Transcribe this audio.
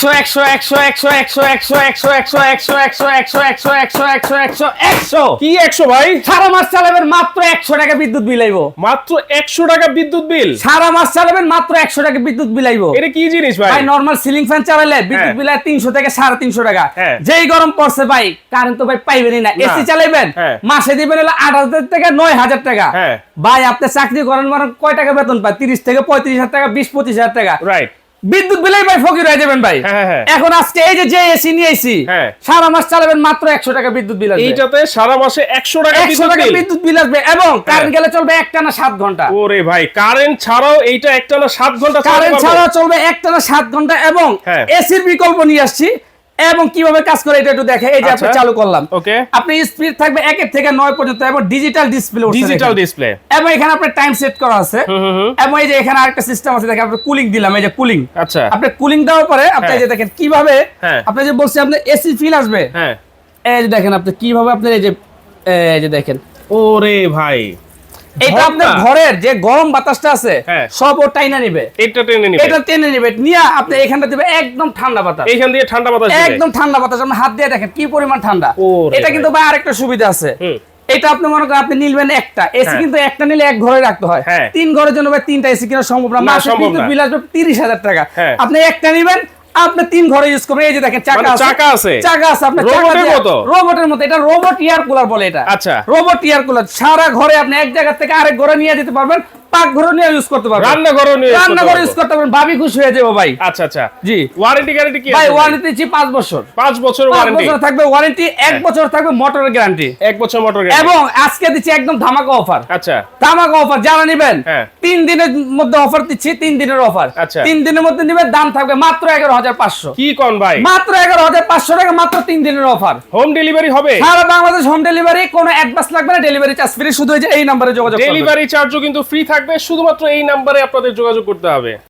100 100 100 100 100 100 100 100 100 100 100 100 100 100 কি 100 ভাই? সারা মাস চালাবেন মাত্র 100 টাকা বিদ্যুৎ বিল আইবো। মাত্র 100 টাকা বিদ্যুৎ বিল? সারা মাস চালাবেন মাত্র 100 টাকা বিদ্যুৎ বিল আইবো। এটা কি জিনিস ভাই? ভাই নরমাল সিলিং ফ্যান চালালে বিদ্যুৎ বিল 300 থেকে 350 টাকা। যেই গরম পড়ছে ভাই কারেন্ট তো ভাই পাইবেনই না। এসি চালাবেন মাসে দিবেন হলো 8000 থেকে 9000 টাকা। ভাই আপনি চাকরি করেন মানে কয় টাকা বেতন পায়? 30 থেকে 35000 টাকা, 20-25000 টাকা। রাইট। বিদ্যুৎ বিলেই ভাই ফকির হয়ে যাবেন ভাই। এখন আজকে এই যে এসি নিয়ে আইছি সারা মাস চালাবেন মাত্র 100 টাকা বিদ্যুৎ বিল আসবে। এইটাতে সারা মাসে 100 টাকা বিদ্যুৎ বিল আসবে এবং কারেন্ট গেলে চলবে একটানা 7 ঘন্টা। ওরে ভাই কারেন্ট ছাড়াও এইটা একটানা 7 ঘন্টা চলবে? কারেন্ট ছাড়াও চলবে একটানা 7 ঘন্টা এবং এসির বিকল্প নিয়ে আসছি এবং কিভাবে কাজ করে এটা একটু দেখে। এই যে আপনি চালু করলাম, ওকে, আপনি স্পিড থাকবে 1 থেকে 9 পর্যন্ত এবং ডিজিটাল ডিসপ্লে এবং এখানে আপনার টাইম সেট করা আছে এবং এই যে এখানে আরেকটা সিস্টেম আছে দেখেন, আপনি কুলিং দিলাম, এই যে কুলিং। আচ্ছা, আপনি কুলিং দেওয়ার পরে আপনি এই যে দেখেন কিভাবে আপনি যে বলছি আপনি এসি ফিল আসবে। এই যে দেখেন আপনি কিভাবে আপনি এই যে দেখেন, ওরে ভাই এটা আপনার ঘরের যে গরম বাতাসটা আছে সব ও টাইনা নেবে, এটা টেনে নেবে নিয়ে আপনি এখানটা দিবে একদম ঠান্ডা বাতাস। এইখান দিয়ে ঠান্ডা বাতাস দিবে, একদম ঠান্ডা বাতাস। আপনি হাত দিয়ে দেখেন কি পরিমাণ ঠান্ডা। এটা কিন্তু ভাই আরেকটা সুবিধা আছে, এটা আপনি মনে করেন আপনি নিলবেন একটা এসি, কিন্তু একটা নিলে এক ঘরে রাখতে হয়। 3 ঘরের জন্য ভাই 3টা এসি কেনা সম্ভব না। মাসে বিদ্যুৎ বিল আসবে 30000 টাকা। আপনি একটা নিবেন, আপনি 3 ঘরে ইউজ করবেন। এই যে দেখেন চাকা আছে আপনি রোবটের মতো। এটা রোবট এয়ার কুলার বলে এটা। আচ্ছা, রোবট এয়ার কুলার সারা ঘরে আপনি এক জায়গা থেকে আরেক ঘরে নিয়ে যেতে পারবেন, পাকঘরে নিয়ে ইউজ করতে পারবেন, রান্নাঘরে ইউজ করতে পারবেন। ভাবি খুশি হয়ে যাবে ভাই। আচ্ছা আচ্ছা, জি। ওয়ারেন্টি গ্যারান্টি কি আছে ভাই? ওয়ারেন্টি দিচ্ছি 5 বছর। 5 বছর ওয়ারেন্টি থাকবে, ওয়ারেন্টি 1 বছর থাকবে মোটরের গ্যারান্টি, 1 বছর মোটর গ্যারান্টি। এবং আজকে দিচ্ছি একদম ধামাকা অফার। আচ্ছা, ধামাকা অফার যারা নেবেন 3 দিনের মধ্যে অফার দিচ্ছি, 3 দিনের অফার। 3 দিনের মধ্যে নেবেন, দাম থাকবে মাত্র 11500। কি কোন ভাই? মাত্র 11500 টাকা, মাত্র 3 দিনের অফার। হোম ডেলিভারি হবে সারা বাংলাদেশ, হোম ডেলিভারি, কোনো অ্যাডভান্স লাগবে না, ডেলিভারি চার্জ ফ্রি। শুধু এই যে এই নম্বরে যোগাযোগ করবেন। ডেলিভারি চার্জও কিন্তু ফ্রি থাকবে, শুধুমাত্র এই নম্বরে আপনাদের যোগাযোগ করতে হবে।